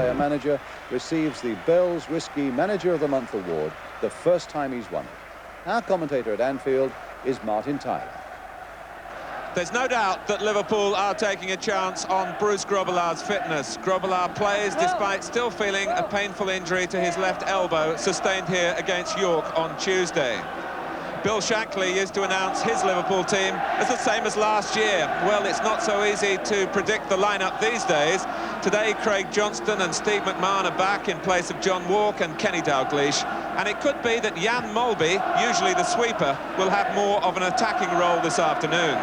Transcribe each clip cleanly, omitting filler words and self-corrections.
Manager receives the Bell's Whisky Manager of the Month award, the first time he's won it. Our commentator at Anfield is Martin Tyler. There's no doubt that Liverpool are taking a chance on Bruce Grobbelaar's fitness. Grobbelaar plays despite still feeling a painful injury to his left elbow sustained here against York on Tuesday. Bill Shankly used to announce his Liverpool team as the same as last year. Well, it's not so easy to predict the lineup these days. Today, Craig Johnston and Steve McMahon are back in place of John Walk and Kenny Dalglish. And it could be that Jan Molby, usually the sweeper, will have more of an attacking role this afternoon.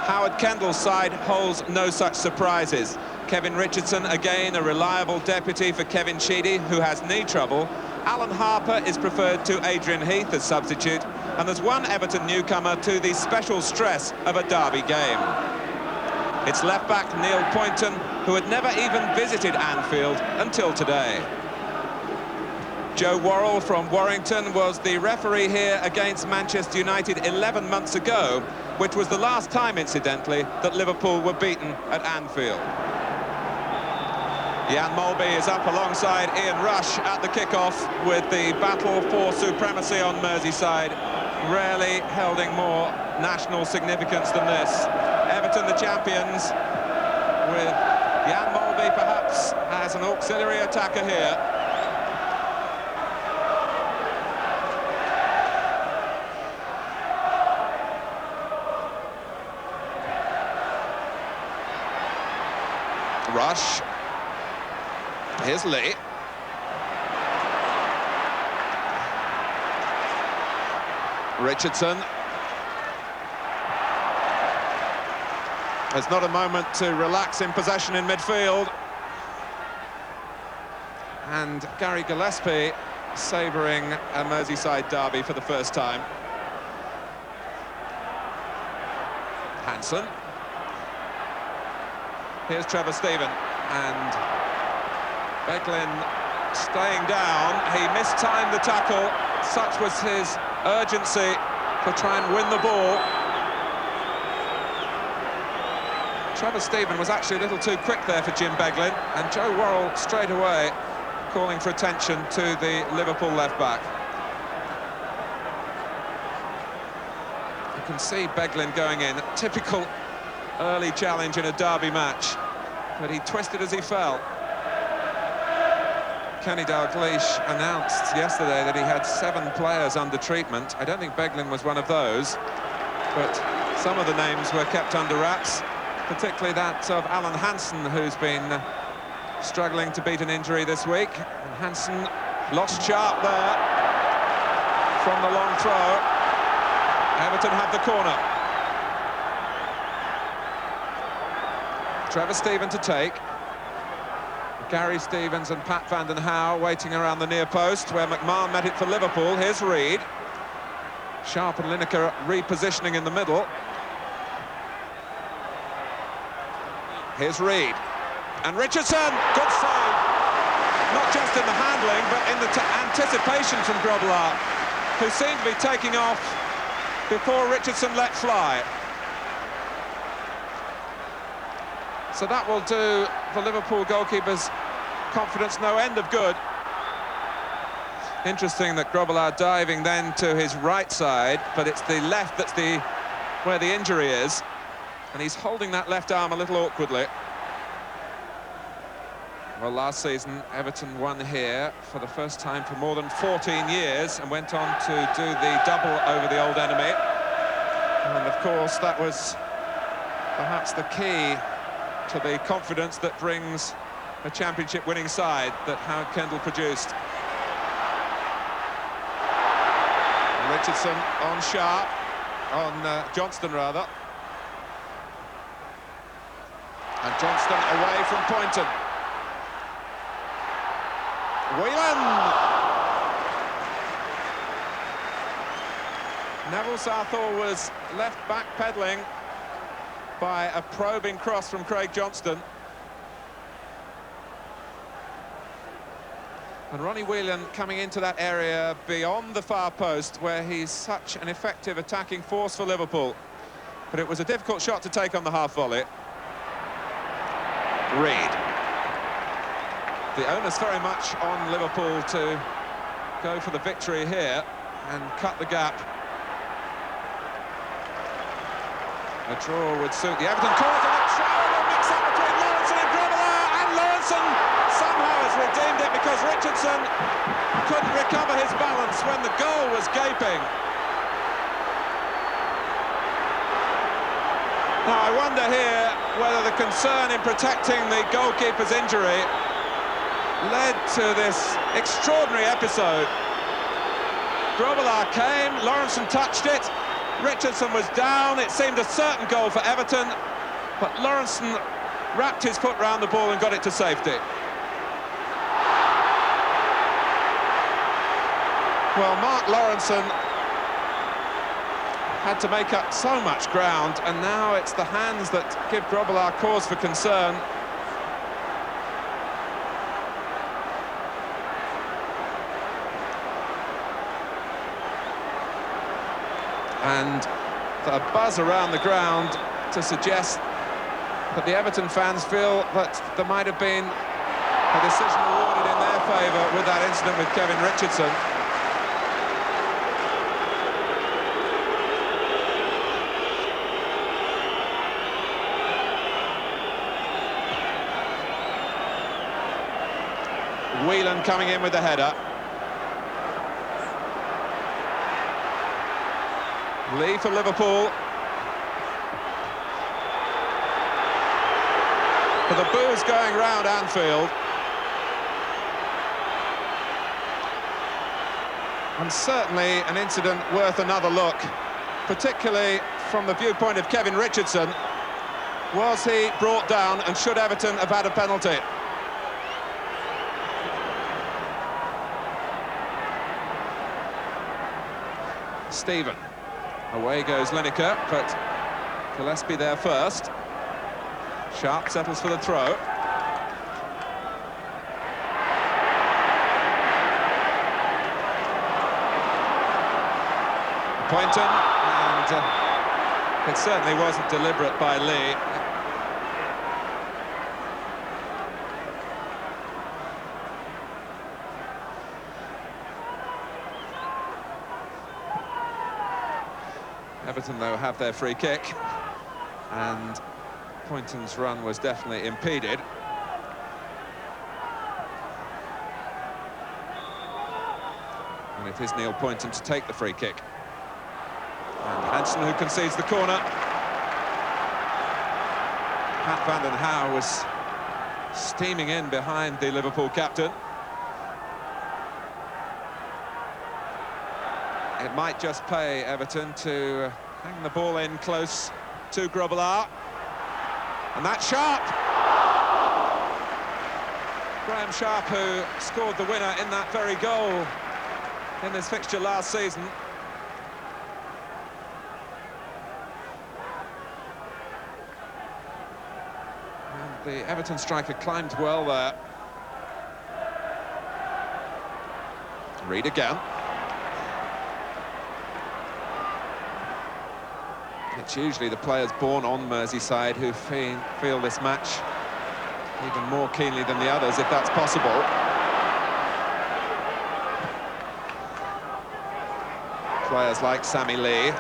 Howard Kendall's side holds no such surprises. Kevin Richardson, again, a reliable deputy for Kevin Sheedy, who has knee trouble. Alan Harper is preferred to Adrian Heath as substitute, and there's one Everton newcomer to the special stress of a derby game. It's left-back Neil Poynton, who had never even visited Anfield until today. Joe Worrell from Warrington was the referee here against Manchester United 11 months ago, which was the last time, incidentally, that Liverpool were beaten at Anfield. Jan Molby is up alongside Ian Rush at the kickoff with the battle for supremacy on Merseyside, rarely holding more national significance than this. Everton, the champions, with Jan Molby perhaps as an auxiliary attacker here. Rush. Here's Lee. Richardson. There's not a moment to relax in possession in midfield. And Gary Gillespie savouring a Merseyside derby for the first time. Hansen. Here's Trevor Steven, and Beglin staying down. He mistimed the tackle. Such was his urgency to try and win the ball. Trevor Steven was actually a little too quick there for Jim Beglin, and Joe Worrell straight away calling for attention to the Liverpool left-back. You can see Beglin going in. Typical early challenge in a derby match, but he twisted as he fell. Kenny Dalglish announced yesterday that he had 7 players under treatment. I don't think Beglin was one of those, but some of the names were kept under wraps, particularly that of Alan Hansen, who's been struggling to beat an injury this week. And Hansen lost sharp there from the long throw. Everton have the corner. Trevor Steven to take. Gary Stevens and Pat van den Hauwe waiting around the near post where McMahon met it for Liverpool. Here's Reid. Sharp and Lineker repositioning in the middle. Here's Reid. And Richardson, good save. Not just in the handling, but in the anticipation from Grobbelaar, who seemed to be taking off before Richardson let fly. So that will do the Liverpool goalkeeper's confidence no end of good. Interesting that Grobbelaar diving then to his right side, but it's the left that's where the injury is, and he's holding that left arm a little awkwardly. Well, last season Everton won here for the first time for more than 14 years and went on to do the double over the old enemy. And of course that was perhaps the key to the confidence that brings a championship winning side that Howard Kendall produced. Richardson on Sharp, on Johnston rather. And Johnston away from Poynton. Whelan! Neville Southall was left back pedalling by a probing cross from Craig Johnston. And Ronnie Whelan coming into that area beyond the far post where he's such an effective attacking force for Liverpool. But it was a difficult shot to take on the half volley. Reid. The onus very much on Liverpool to go for the victory here and cut the gap. A draw would suit the Everton cause, and a try and a mix-up between Lawrenson and Grobbelaar, and Lawrenson somehow has redeemed it because Richardson couldn't recover his balance when the goal was gaping. Now, I wonder here whether the concern in protecting the goalkeeper's injury led to this extraordinary episode. Grobbelaar came, Lawrenson touched it, Richardson was down, it seemed a certain goal for Everton, but Lawrenson wrapped his foot round the ball and got it to safety. Well, Mark Lawrenson had to make up so much ground, and now it's the hands that give Grobbelaar cause for concern. And a buzz around the ground to suggest that the Everton fans feel that there might have been a decision awarded in their favour with that incident with Kevin Richardson. Whelan coming in with the header. Lee for Liverpool. But the boos going round Anfield. And certainly an incident worth another look, particularly from the viewpoint of Kevin Richardson. Was he brought down, and should Everton have had a penalty? Stephen. Away goes Lineker, but Gillespie there first. Sharp settles for the throw. Poynton, and it certainly wasn't deliberate by Lee. Everton, though, have their free kick, and Poynton's run was definitely impeded. And it is Neil Poynton to take the free kick. And Hansen, who concedes the corner. Pat van den Hauwe was steaming in behind the Liverpool captain. It might just pay Everton to hang the ball in close to Grobbelaar. And that's Sharp. Graham Sharp, who scored the winner in that very goal in this fixture last season. And the Everton striker climbed well there. Reed again. It's usually the players born on Merseyside who feel this match even more keenly than the others, if that's possible. Players like Sammy Lee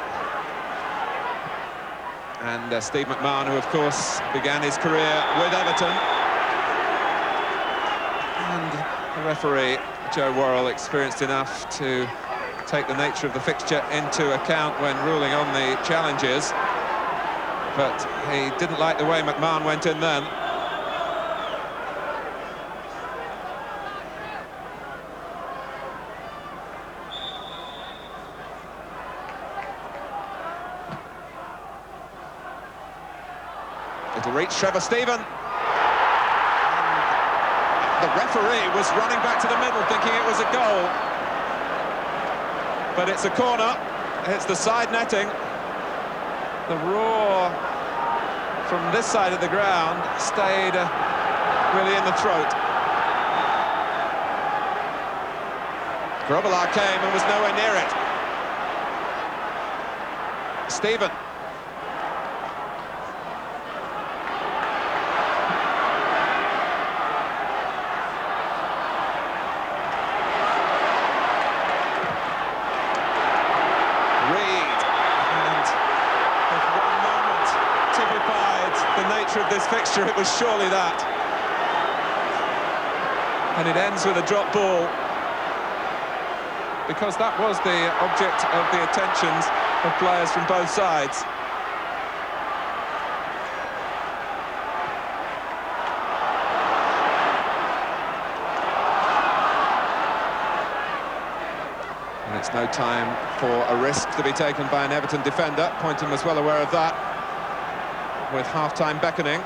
and Steve McMahon, who of course began his career with Everton. And the referee, Joe Worrell, experienced enough to take the nature of the fixture into account when ruling on the challenges, but he didn't like the way McMahon went in then. It'll reach Trevor Steven. The referee was running back to the middle thinking it was a goal. But it's a corner, it's the side netting. The roar from this side of the ground stayed really in the throat. Grobbelaar came and was nowhere near it. Stephen. danger, it was surely that. And it ends with a drop ball, because that was the object of the attentions of players from both sides. And it's no time for a risk to be taken by an Everton defender. Poynton was well aware of that, with half-time beckoning.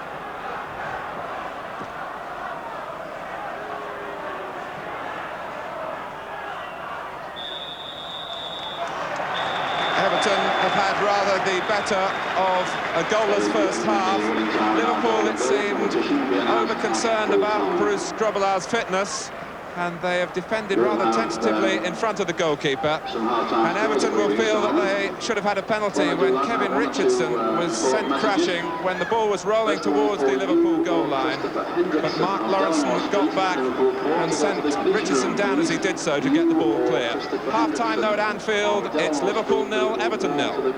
Everton have had rather the better of a goalless first half. Liverpool, it seemed, over-concerned about Bruce Grobbelaar's fitness, and they have defended rather tentatively in front of the goalkeeper. And Everton will feel that they should have had a penalty when Kevin Richardson was sent crashing when the ball was rolling towards the Liverpool goal line. But Mark Lawrenson got back and sent Richardson down as he did so to get the ball clear. Half-time though at Anfield, it's Liverpool 0, Everton 0.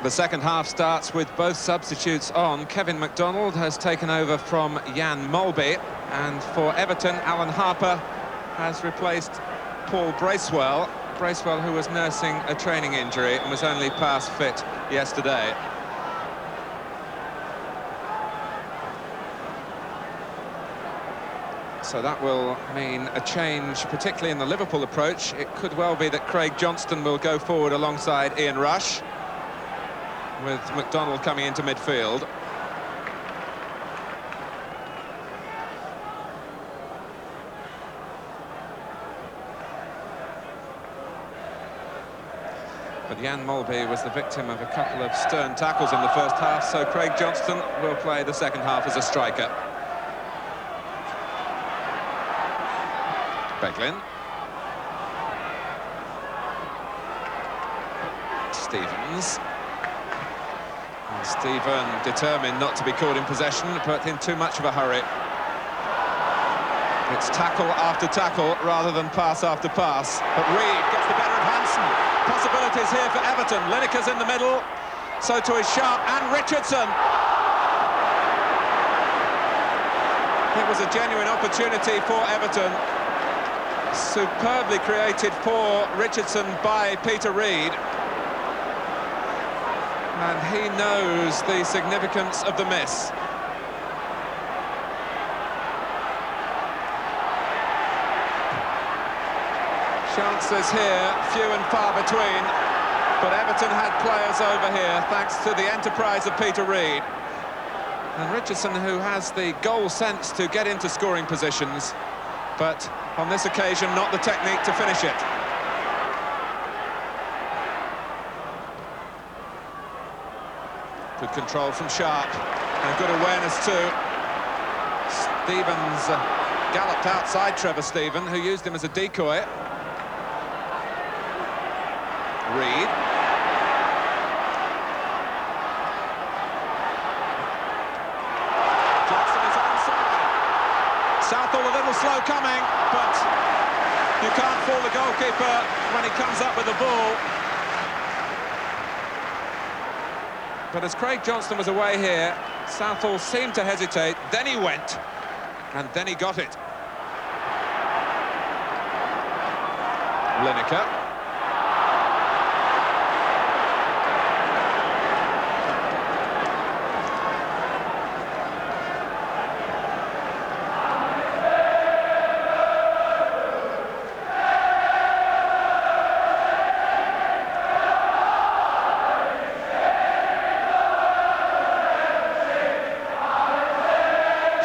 The second half starts with both substitutes on. Kevin MacDonald has taken over from Jan Molby, and for Everton, Alan Harper has replaced Paul Bracewell. Bracewell, who was nursing a training injury and was only past fit yesterday. So that will mean a change, particularly in the Liverpool approach. It could well be that Craig Johnston will go forward alongside Ian Rush, with MacDonald coming into midfield. But Jan Molby was the victim of a couple of stern tackles in the first half, so Craig Johnston will play the second half as a striker. Beglin. Stevens. Stephen determined not to be caught in possession, but in too much of a hurry. It's tackle after tackle rather than pass after pass. But Reid gets the better of Hansen. Possibilities here for Everton. Lineker's in the middle, so too is Sharp and Richardson. It was a genuine opportunity for Everton. Superbly created for Richardson by Peter Reid. And he knows the significance of the miss. Chances here, few and far between. But Everton had players over here, thanks to the enterprise of Peter Reid. And Richardson, who has the goal sense to get into scoring positions, but on this occasion, not the technique to finish it. Good control from Sharp, and good awareness too. Stevens galloped outside Trevor Steven, who used him as a decoy. Reid. Johnson is onside. Southall a little slow coming, but you can't fool the goalkeeper when he comes up with the ball. But as Craig Johnston was away here, Southall seemed to hesitate, then he went, and then he got it. Lineker.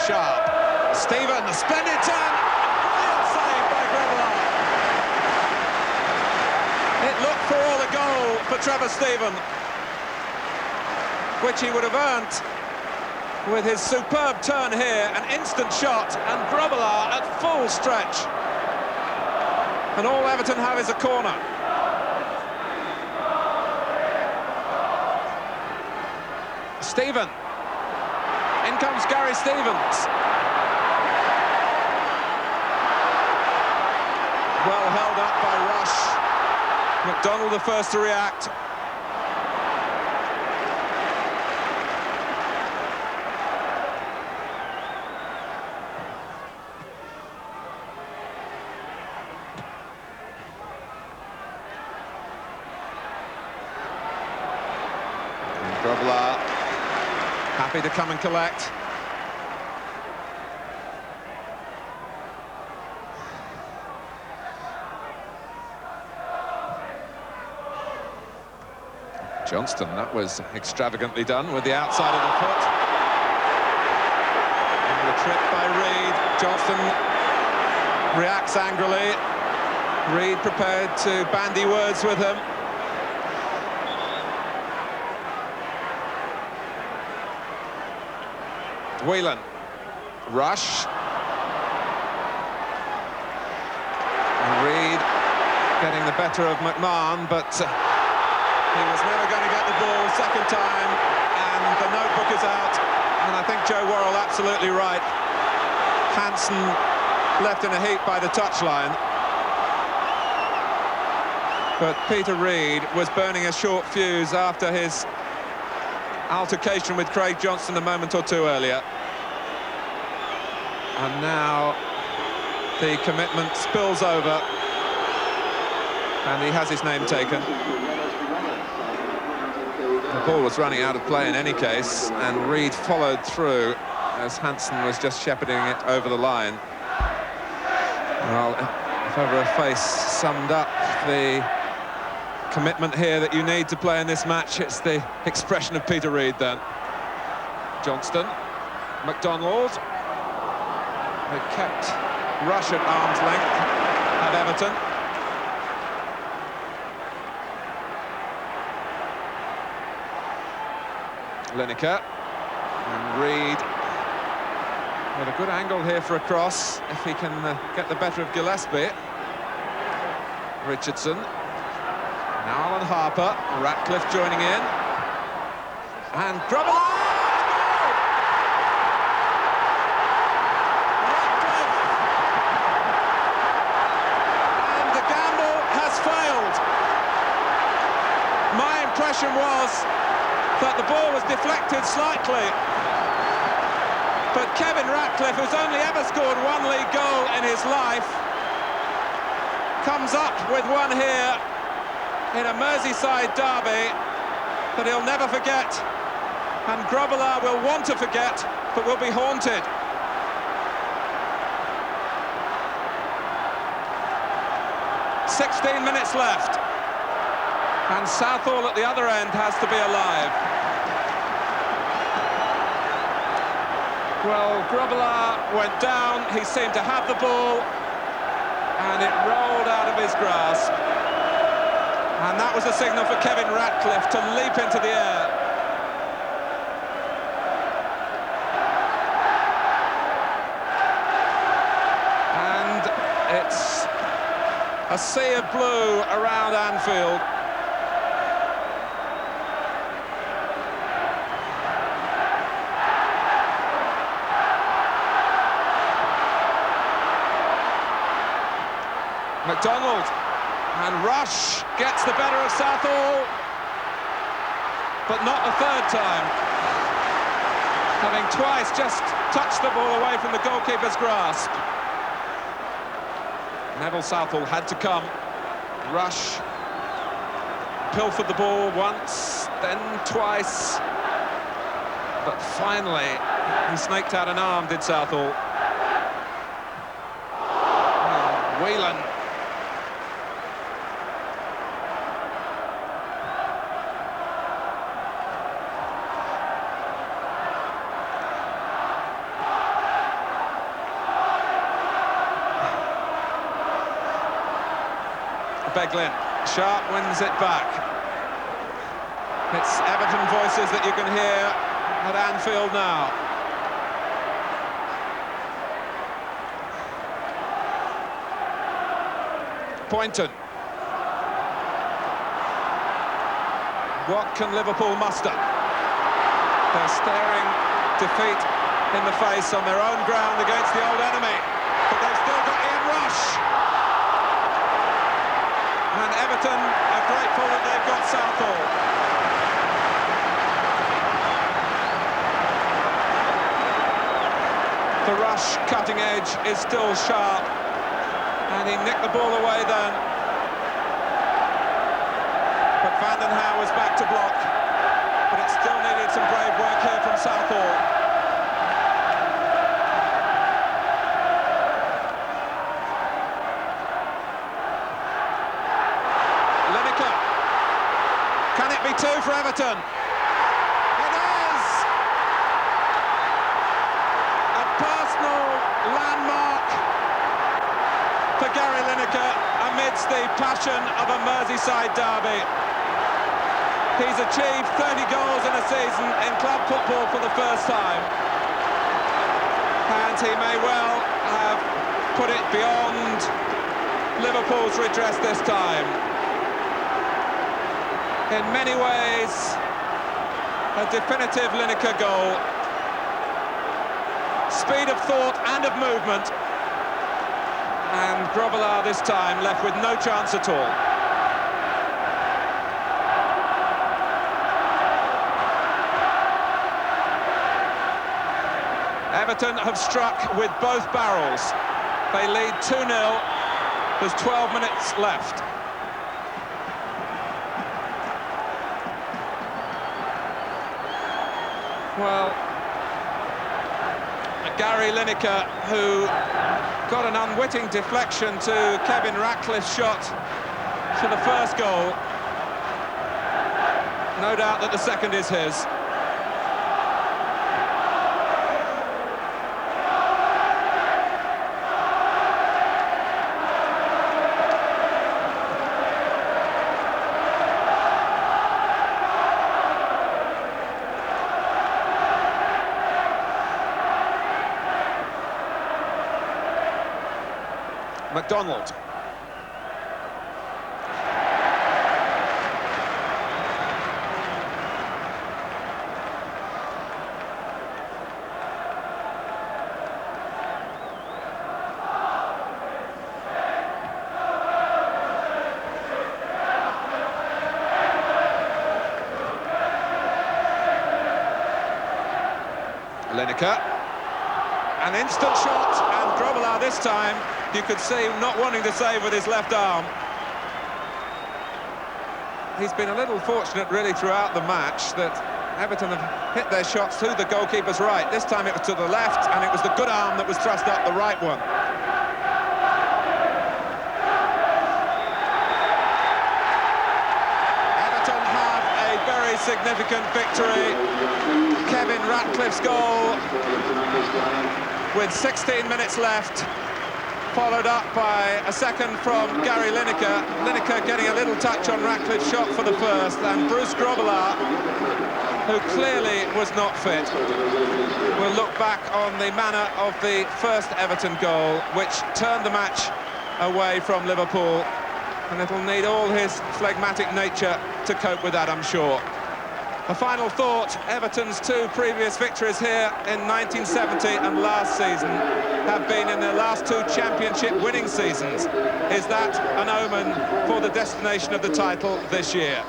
Sharp. Steven, the splendid turn. Brilliant save by Grobbelaar. It looked for all the goal for Trevor Steven, which he would have earned with his superb turn here. An instant shot, and Grobbelaar at full stretch. And all Everton have is a corner. Steven. In comes Gary Stevens. Well held up by Rush. MacDonald the first to react. happy to come and collect. Johnston, that was extravagantly done with the outside of the foot. And the trip by Reed. Johnston reacts angrily. Reed prepared to bandy words with him. Whelan. Rush. And Reed getting the better of McMahon, but he was never going to get the ball second time, and the notebook is out. And I think Joe Worrell absolutely right. Hansen left in a heap by the touchline. But Peter Reed was burning a short fuse after his altercation with Craig Johnston a moment or two earlier. And now the commitment spills over, and he has his name taken. The ball was running out of play in any case, and Reed followed through as Hansen was just shepherding it over the line. Well, if ever a face summed up the commitment here that you need to play in this match, it's the expression of Peter Reed then. Johnston, McDonald. They've kept Rush at arm's length at Everton. Lineker and Reed with a good angle here for a cross if he can get the better of Gillespie. Richardson, now Alan Harper, Ratcliffe joining in, and Grubble. And the gamble has failed. My impression was that the ball was deflected slightly, but Kevin Ratcliffe, who's only ever scored one league goal in his life, comes up with one here in a Merseyside derby that he'll never forget, and Grobbelaar will want to forget, but will be haunted. "16 minutes left, and Southall at the other end has to be alive." Well, Grobbelaar went down, he seemed to have the ball, and it rolled out of his grasp. And that was a signal for Kevin Ratcliffe to leap into the air. And it's a sea of blue around Anfield. McDonald, and Rush gets the better of Southall, but not the third time, having twice just touched the ball away from the goalkeeper's grasp. Neville Southall had to come. Rush pilfered the ball once, then twice, but finally he snaked out an arm, did Southall. Whelan. Beglin, Sharp wins it back. It's Everton voices that you can hear at Anfield now. Poynton. What can Liverpool muster? They're staring defeat in the face on their own ground against the old enemy, but they've still got Ian Rush. And Everton are grateful that they've got Southall. The Rush cutting edge is still sharp, and he nicked the ball away then. But Van den Hauwe was back to block, but it's Still needed some brave work here from Southall. Lineker. Can it be two for Everton? It is! A personal landmark for Gary Lineker amidst the passion of a Merseyside derby. He's achieved 30 goals in a season in club football for the first time. And he may well have put it beyond Liverpool's redress this time. In many ways, a definitive Lineker goal. Speed of thought and of movement. And Grobbelaar this time left with no chance at all. Everton have struck with both barrels. They lead 2-0. There's 12 minutes left. Well, Gary Lineker, who got an unwitting deflection to Kevin Ratcliffe's shot for the first goal. No doubt that the second is his. McDonald. Lineker. An instant shot, and Grobbelaar this time, you could see, not wanting to save with his left arm. He's been a little fortunate, really, throughout the match that Everton have hit their shots to the goalkeeper's right. This time it was to the left, and it was the good arm that was thrust up the right one. Everton have a very significant victory. Kevin Ratcliffe's goal with 16 minutes left, followed up by a second from Gary Lineker. Lineker getting a little touch on Ratcliffe's shot for the first, and Bruce Grobbelaar, who clearly was not fit, will look back on the manner of the first Everton goal, which turned the match away from Liverpool, and it'll need all his phlegmatic nature to cope with that, I'm sure. A final thought: Everton's two previous victories here in 1970 and last season have been in their last two championship winning seasons. Is that an omen for the destination of the title this year?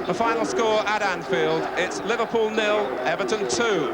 The final score at Anfield, it's Liverpool 0, Everton 2.